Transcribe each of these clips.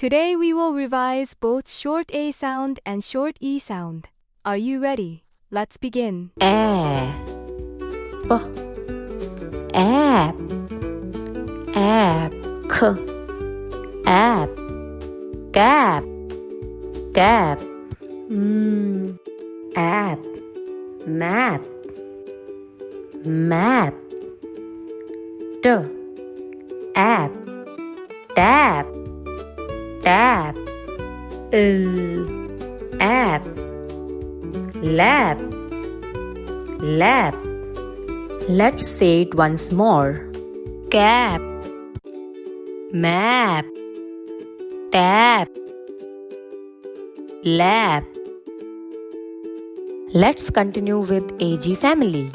Today we will revise both short A sound and short E sound. Are you ready? Let's begin. Ab, ab, ab, k, ab, gap, gap, ab, map, map, d, ab, dab, dab, ab, lab, lab. Let's say it once more. Cap, map, tap, lab. Let's continue with AG family.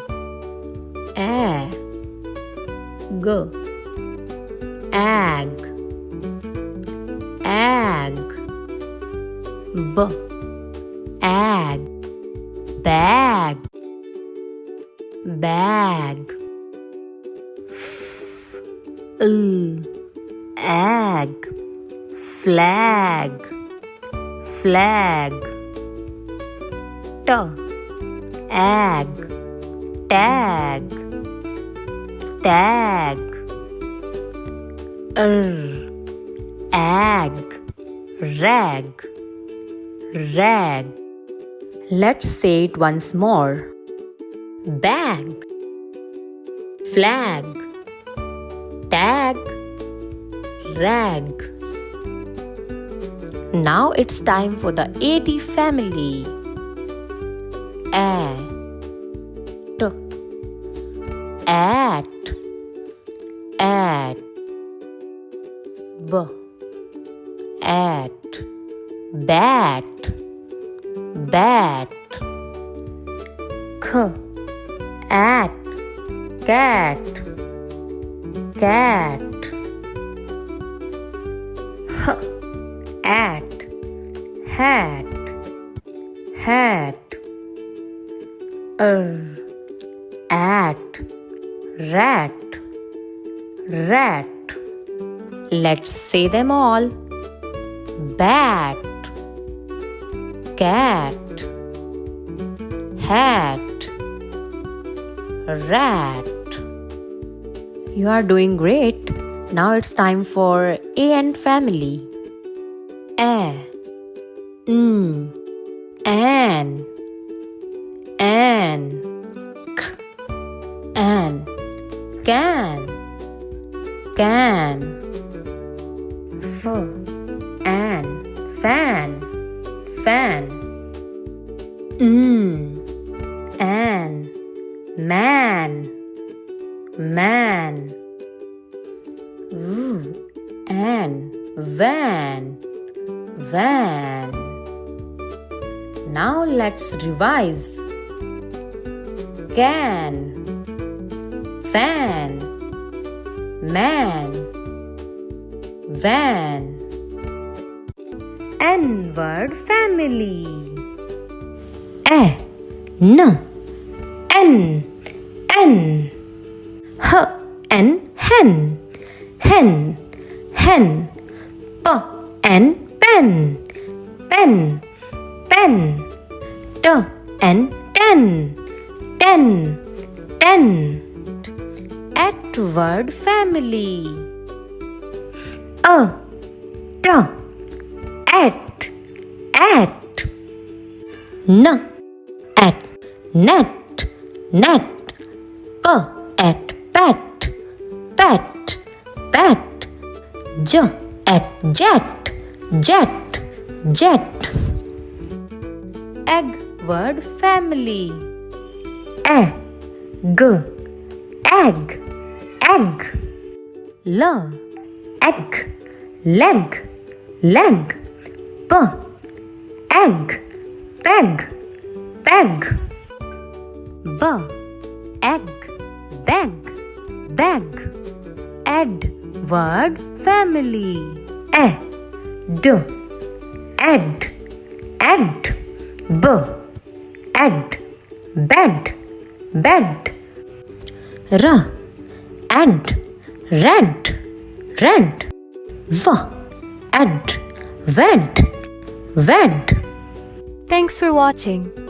A, g, ag, ag, b, ag, bag, bag, ag, flag, flag, t, ag, tag, tag, ag, rag, rag. Let's say it once more. Bag, flag, tag, rag. Now it's time for the AT family. A, t, at, b, at, bat, bat, k, at, cat, cat, h, at, hat, hat, at, rat, rat. Let's say them all. Bat, cat, hat, rat. You are doing great. Now it's time for A and family. A, an, k, an, can, f, an, fan, fan, an, man, man, and van, van. Now let's revise. Can, fan, man, van. N-word family. A, n, n, n. H, n, hen, hen, hen. P, n, pen, pen, pen. T, n, ten, ten, ten. At-word family. A, t, at, n, at, net, net. P, at, pat, pat, pat. J, at, jet, jet, jet. Egg-word family. A, g, egg, egg. L, egg, leg, leg. P, egg, peg, peg. B, egg, bag, bag. Ed-word family. A, d, ed, ed. B, ed, bed, bed. R, ed, red, red. V, ed, went, went. Thanks for watching.